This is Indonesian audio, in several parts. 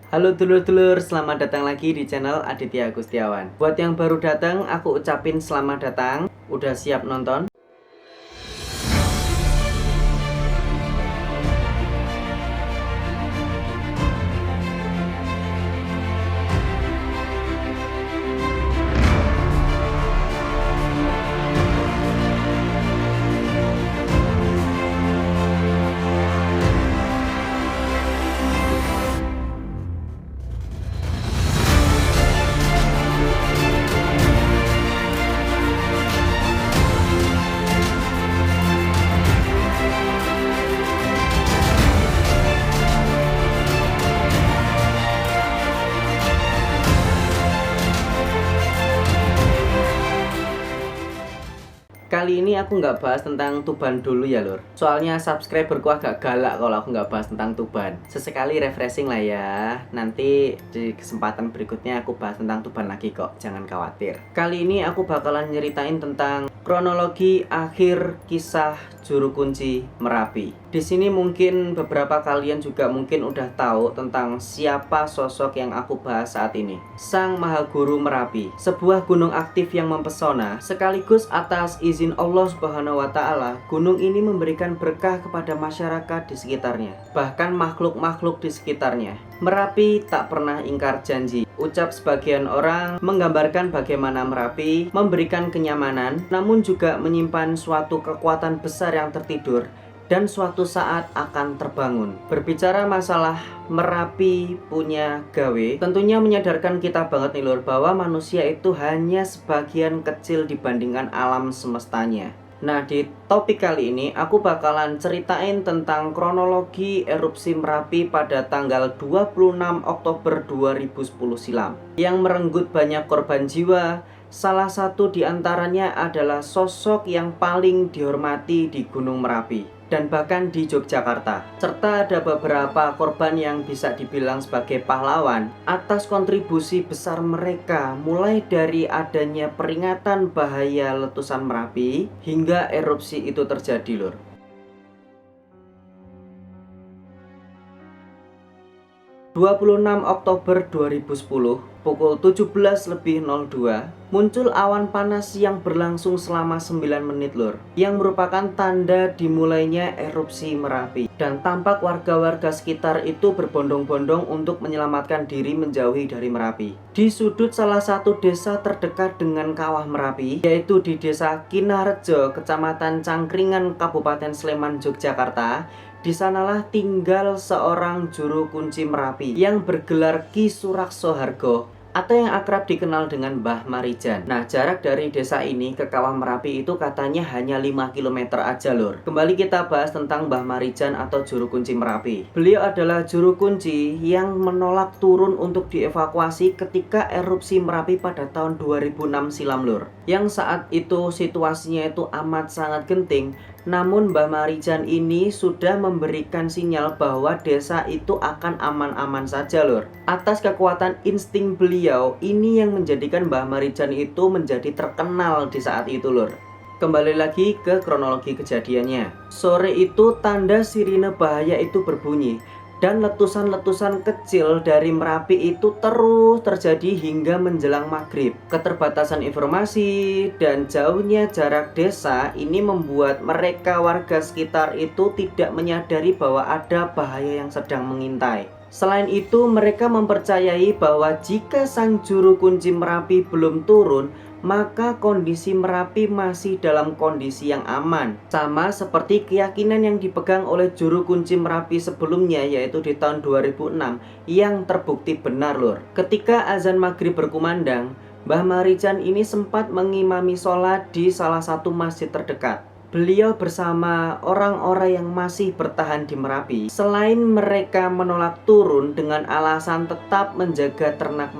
Halo dulur-dulur, selamat datang lagi di channel Aditya Agustiawan. Buat yang baru datang, aku ucapin selamat datang. Udah siap nonton? Kali ini aku nggak bahas tentang Tuban dulu ya lur. Soalnya subscriberku agak galak kalau aku nggak bahas tentang Tuban. Sesekali refreshing lah ya. Nanti di kesempatan berikutnya aku bahas tentang Tuban lagi kok, jangan khawatir. Kali ini aku bakalan nyeritain tentang kronologi akhir kisah Juru Kunci Merapi. Di sini mungkin beberapa kalian juga mungkin udah tahu tentang siapa sosok yang aku bahas saat ini. Sang Maha Guru Merapi, sebuah gunung aktif yang mempesona, sekaligus atas izin Allah Subhanahu wa taala, gunung ini memberikan berkah kepada masyarakat di sekitarnya, bahkan makhluk-makhluk di sekitarnya. Merapi tak pernah ingkar janji. Ucap sebagian orang menggambarkan bagaimana Merapi memberikan kenyamanan, namun juga menyimpan suatu kekuatan besar yang tertidur dan suatu saat akan terbangun. Berbicara masalah Merapi punya gawe, tentunya menyadarkan kita banget nih lur, bahwa manusia itu hanya sebagian kecil dibandingkan alam semestanya. Nah, di topik kali ini aku bakalan ceritain tentang kronologi erupsi Merapi pada tanggal 26 Oktober 2010 silam yang merenggut banyak korban jiwa. Salah satu di antaranya adalah sosok yang paling dihormati di Gunung Merapi dan bahkan di Yogyakarta. Serta ada beberapa korban yang bisa dibilang sebagai pahlawan atas kontribusi besar mereka, mulai dari adanya peringatan bahaya letusan Merapi hingga erupsi itu terjadi lur. 26 Oktober 2010 pukul 17.02 muncul awan panas yang berlangsung selama 9 menit lur, yang merupakan tanda dimulainya erupsi Merapi. Dan tampak warga-warga sekitar itu berbondong-bondong untuk menyelamatkan diri menjauhi dari Merapi. Di sudut salah satu desa terdekat dengan kawah Merapi, yaitu di desa Kinarejo, Kecamatan Cangkringan, Kabupaten Sleman, Yogyakarta, di sanalah tinggal seorang juru kunci Merapi yang bergelar Ki Surakso Hargo atau yang akrab dikenal dengan Mbah Marijan. Nah, jarak dari desa ini ke kawah Merapi itu katanya hanya 5 km aja lur. Kembali kita bahas tentang Mbah Marijan atau juru kunci Merapi. Beliau adalah juru kunci yang menolak turun untuk dievakuasi ketika erupsi Merapi pada tahun 2006 silam lur. Yang saat itu situasinya itu amat sangat genting. Namun Mbah Marijan ini sudah memberikan sinyal bahwa desa itu akan aman-aman saja lur. Atas kekuatan insting beliau, ini yang menjadikan Mbah Marijan itu menjadi terkenal di saat itu lur. Kembali lagi ke kronologi kejadiannya. Sore itu tanda sirine bahaya itu berbunyi, dan letusan-letusan kecil dari Merapi itu terus terjadi hingga menjelang maghrib. Keterbatasan informasi dan jauhnya jarak desa ini membuat mereka warga sekitar itu tidak menyadari bahwa ada bahaya yang sedang mengintai. Selain itu, mereka mempercayai bahwa jika sang juru kunci Merapi belum turun, maka kondisi Merapi masih dalam kondisi yang aman. Sama seperti keyakinan yang dipegang oleh juru kunci Merapi sebelumnya, yaitu di tahun 2006, yang terbukti benar lur. Ketika azan maghrib berkumandang, Mbah Marijan ini sempat mengimami sholat di salah satu masjid terdekat. Beliau bersama orang-orang yang masih bertahan di Merapi, selain mereka menolak turun dengan alasan tetap menjaga ternak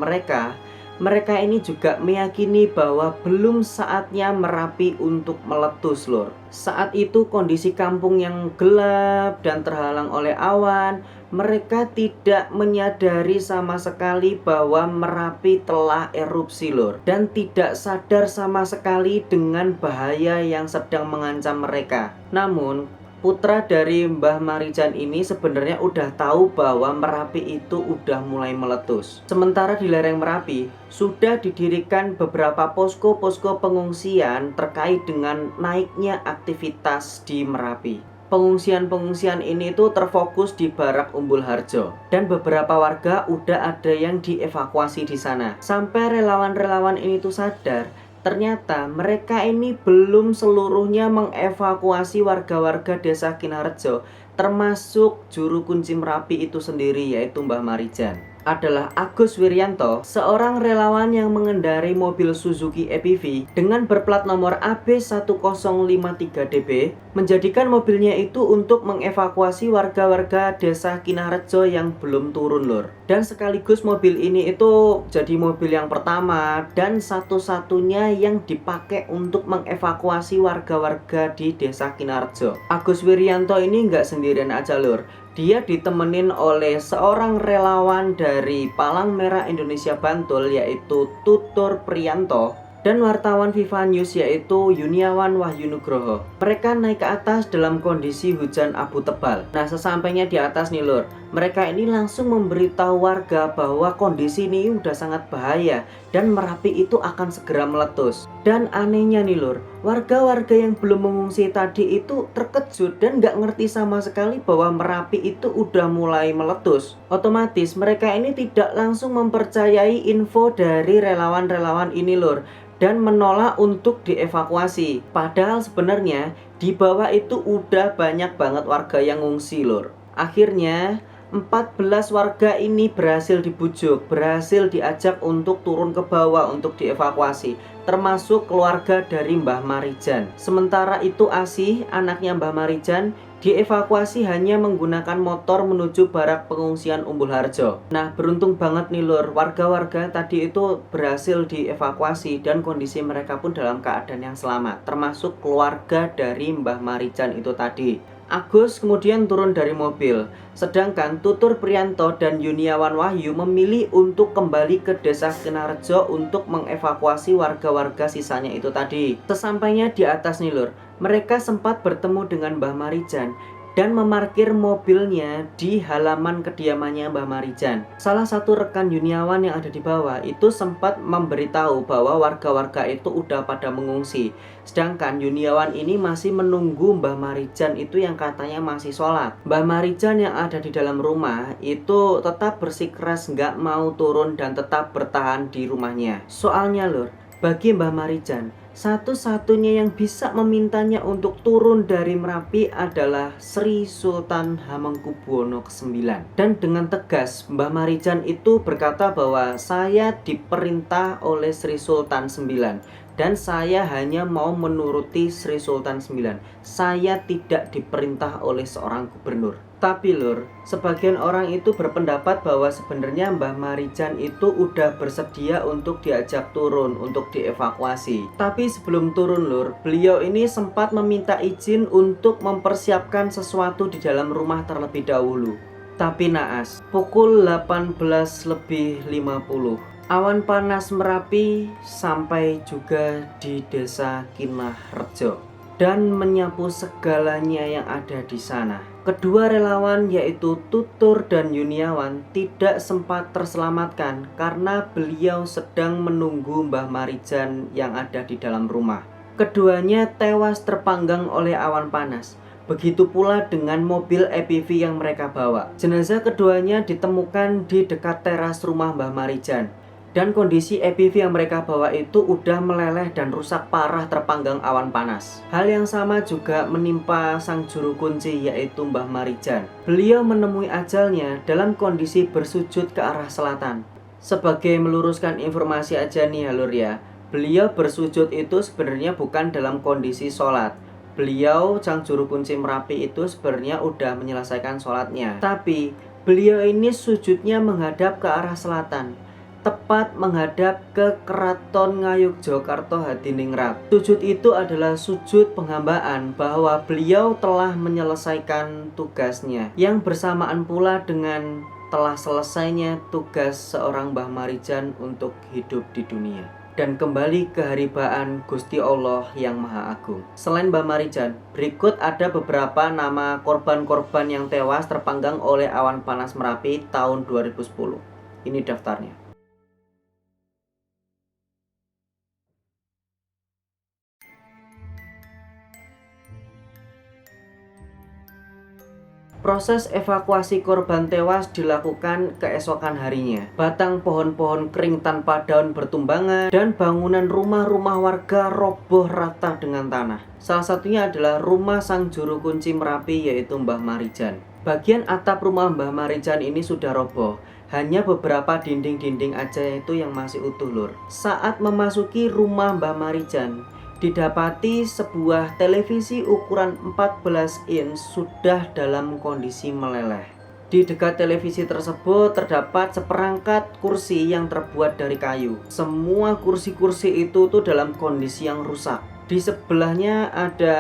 mereka ini juga meyakini bahwa belum saatnya Merapi untuk meletus lur. Saat itu kondisi kampung yang gelap dan terhalang oleh awan. Mereka tidak menyadari sama sekali bahwa Merapi telah erupsi lur, dan tidak sadar sama sekali dengan bahaya yang sedang mengancam mereka. Namun Putra dari Mbah Marijan ini sebenarnya udah tahu bahwa Merapi itu udah mulai meletus. Sementara di lereng Merapi sudah didirikan beberapa posko-posko pengungsian terkait dengan naiknya aktivitas di Merapi. Pengungsian-pengungsian ini tuh terfokus di Barak Umbul Harjo, dan beberapa warga udah ada yang dievakuasi di sana. Sampai relawan-relawan ini tuh sadar ternyata mereka ini belum seluruhnya mengevakuasi warga-warga desa Kinarejo, termasuk juru kunci Merapi itu sendiri, yaitu Mbah Marijan. Adalah Agus Wiryanto, seorang relawan yang mengendarai mobil Suzuki EPV dengan berplat nomor AB1053DB, menjadikan mobilnya itu untuk mengevakuasi warga-warga desa Kinarejo yang belum turun, lur. Dan sekaligus mobil ini itu jadi mobil yang pertama dan satu-satunya yang dipakai untuk mengevakuasi warga-warga di desa Kinarejo. Agus Wiryanto ini nggak sendirian aja, lur. Dia ditemenin oleh seorang relawan dari Palang Merah Indonesia Bantul, yaitu Tutur Priyanto, dan wartawan Viva News yaitu Yuniawan Wahyu Nugroho. Mereka naik ke atas dalam kondisi hujan abu tebal. Nah, sesampainya di atas nih, lur, mereka ini langsung memberitahu warga bahwa kondisi ini udah sangat bahaya dan Merapi itu akan segera meletus. Dan anehnya nih, lur, warga-warga yang belum mengungsi tadi itu terkejut dan nggak ngerti sama sekali bahwa Merapi itu udah mulai meletus. Otomatis mereka ini tidak langsung mempercayai info dari relawan-relawan ini, lur, dan menolak untuk dievakuasi. Padahal sebenarnya di bawah itu udah banyak banget warga yang ngungsi, lur. Akhirnya 14 warga ini berhasil dibujuk, berhasil diajak untuk turun ke bawah untuk dievakuasi, termasuk keluarga dari Mbah Marijan. Sementara itu Asih, anaknya Mbah Marijan, dievakuasi hanya menggunakan motor menuju barak pengungsian Umbul Harjo. Nah, beruntung banget nih, lur, warga-warga tadi itu berhasil dievakuasi dan kondisi mereka pun dalam keadaan yang selamat, termasuk keluarga dari Mbah Marijan itu tadi. Agus kemudian turun dari mobil, sedangkan Tutur Priyanto dan Yuniawan Wahyu memilih untuk kembali ke desa Kinarejo untuk mengevakuasi warga-warga sisanya itu tadi. Sesampainya di atas nih, lur, mereka sempat bertemu dengan Mbah Marijan dan memarkir mobilnya di halaman kediamannya Mbah Marijan. Salah satu rekan Yuniawan yang ada di bawah itu sempat memberitahu bahwa warga-warga itu udah pada mengungsi. Sedangkan Yuniawan ini masih menunggu Mbah Marijan itu yang katanya masih sholat. Mbah Marijan yang ada di dalam rumah itu tetap bersikeras nggak mau turun dan tetap bertahan di rumahnya. Soalnya, lur, bagi Mbah Marijan, satu-satunya yang bisa memintanya untuk turun dari Merapi adalah Sri Sultan Hamengkubuwono ke-9. Dan dengan tegas Mbah Marijan itu berkata bahwa saya diperintah oleh Sri Sultan 9 dan saya hanya mau menuruti Sri Sultan 9. Saya tidak diperintah oleh seorang gubernur. Tapi, lur, sebagian orang itu berpendapat bahwa sebenarnya Mbah Marijan itu udah bersedia untuk diajak turun, untuk dievakuasi. Tapi sebelum turun, lur, beliau ini sempat meminta izin untuk mempersiapkan sesuatu di dalam rumah terlebih dahulu. Tapi naas, pukul 18:50, awan panas Merapi sampai juga di desa Kinarejo dan menyapu segalanya yang ada di sana. Kedua relawan yaitu Tutur dan Yuniawan tidak sempat terselamatkan karena beliau sedang menunggu Mbah Marijan yang ada di dalam rumah. Keduanya tewas terpanggang oleh awan panas. Begitu pula dengan mobil EPV yang mereka bawa. Jenazah keduanya ditemukan di dekat teras rumah Mbah Marijan. Dan kondisi EPV yang mereka bawa itu udah meleleh dan rusak parah terpanggang awan panas. Hal yang sama juga menimpa sang juru kunci yaitu Mbah Marijan. Beliau menemui ajalnya dalam kondisi bersujud ke arah selatan. Sebagai meluruskan informasi aja nih, lur, ya, beliau bersujud itu sebenarnya bukan dalam kondisi sholat. Beliau, sang juru kunci Merapi itu sebenarnya udah menyelesaikan sholatnya. Tapi beliau ini sujudnya menghadap ke arah selatan, tepat menghadap ke Keraton Ngayogyakarta Hadiningrat. Sujud itu adalah sujud penghambaan bahwa beliau telah menyelesaikan tugasnya, yang bersamaan pula dengan telah selesainya tugas seorang Mbah Marijan untuk hidup di dunia. dan kembali ke haribaan Gusti Allah yang Maha Agung. Selain Mbah Marijan, berikut ada beberapa nama korban-korban yang tewas terpanggang oleh awan panas Merapi tahun 2010. Ini daftarnya. Proses evakuasi korban tewas dilakukan keesokan harinya. Batang pohon-pohon kering tanpa daun bertumbangan dan bangunan rumah-rumah warga roboh rata dengan tanah. Salah satunya adalah rumah sang juru kunci Merapi, yaitu Mbah Marijan. Bagian atap rumah Mbah Marijan ini sudah roboh. Hanya beberapa dinding-dinding aja itu yang masih utuh, lur. Saat memasuki rumah Mbah Marijan, didapati sebuah televisi ukuran 14 inch sudah dalam kondisi meleleh. Di dekat televisi tersebut terdapat seperangkat kursi yang terbuat dari kayu. Semua kursi-kursi itu tuh dalam kondisi yang rusak. Di sebelahnya ada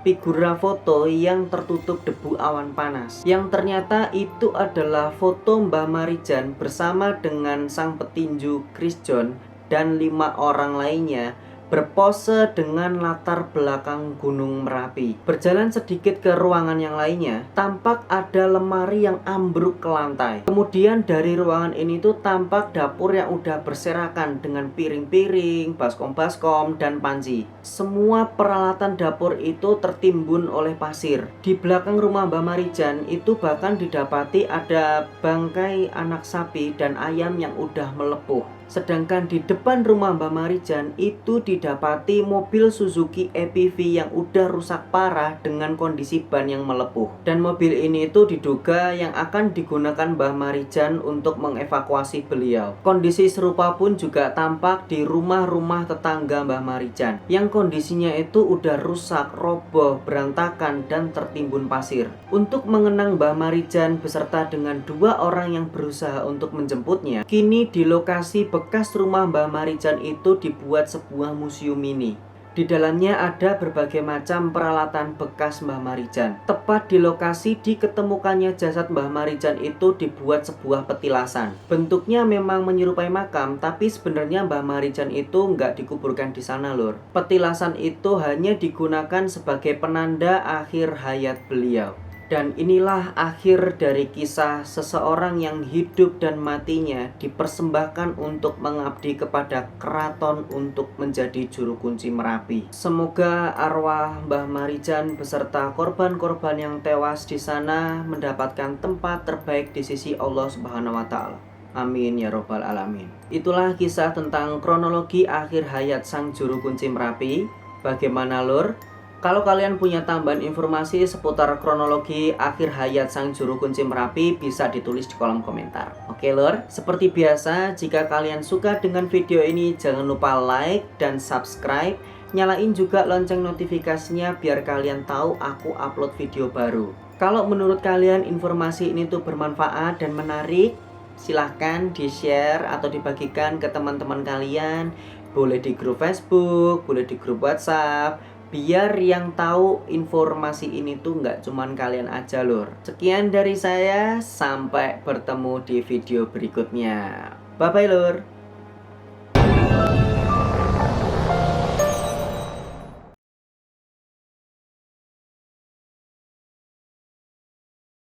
figura foto yang tertutup debu awan panas, yang ternyata itu adalah foto Mbah Marijan bersama dengan sang petinju Chris John dan 5 orang lainnya berpose dengan latar belakang Gunung Merapi. Berjalan sedikit ke ruangan yang lainnya, tampak ada lemari yang ambruk ke lantai. Kemudian dari ruangan ini tuh tampak dapur yang udah berserakan dengan piring-piring, baskom-baskom, dan panci. Semua peralatan dapur itu tertimbun oleh pasir. Di belakang rumah Mbah Marijan itu bahkan didapati ada bangkai anak sapi dan ayam yang udah melepuh. Sedangkan di depan rumah Mbah Marijan itu didapati mobil Suzuki EPV yang udah rusak parah dengan kondisi ban yang melepuh. Dan mobil ini itu diduga yang akan digunakan Mbah Marijan untuk mengevakuasi beliau. Kondisi serupa pun juga tampak di rumah-rumah tetangga Mbah Marijan, yang kondisinya itu udah rusak, roboh, berantakan, dan tertimbun pasir. Untuk mengenang Mbah Marijan beserta dengan 2 orang yang berusaha untuk menjemputnya, kini di lokasi bekas rumah Mbah Marijan itu dibuat sebuah museum mini. Di dalamnya ada berbagai macam peralatan bekas Mbah Marijan. Tepat di lokasi diketemukannya jasad Mbah Marijan itu dibuat sebuah petilasan. Bentuknya memang menyerupai makam, tapi sebenarnya Mbah Marijan itu nggak dikuburkan di sana, lur. Petilasan itu hanya digunakan sebagai penanda akhir hayat beliau. Dan inilah akhir dari kisah seseorang yang hidup dan matinya dipersembahkan untuk mengabdi kepada keraton untuk menjadi juru kunci Merapi. Semoga arwah Mbah Marijan beserta korban-korban yang tewas di sana mendapatkan tempat terbaik di sisi Allah Subhanahu wa Ta'ala. Amin ya robbal alamin. Itulah kisah tentang kronologi akhir hayat sang juru kunci Merapi. Bagaimana, lur? Kalau kalian punya tambahan informasi seputar kronologi akhir hayat sang juru kunci Merapi, bisa ditulis di kolom komentar. Oke, lur, seperti biasa, jika kalian suka dengan video ini, jangan lupa like dan subscribe. Nyalain juga lonceng notifikasinya biar kalian tahu aku upload video baru. Kalau menurut kalian informasi ini tuh bermanfaat dan menarik, silahkan di-share atau dibagikan ke teman-teman kalian. Boleh di grup Facebook, boleh di grup WhatsApp, biar yang tahu informasi ini tuh nggak cuman kalian aja, lur. Sekian dari saya, sampai bertemu di video berikutnya. Bye bye, lur.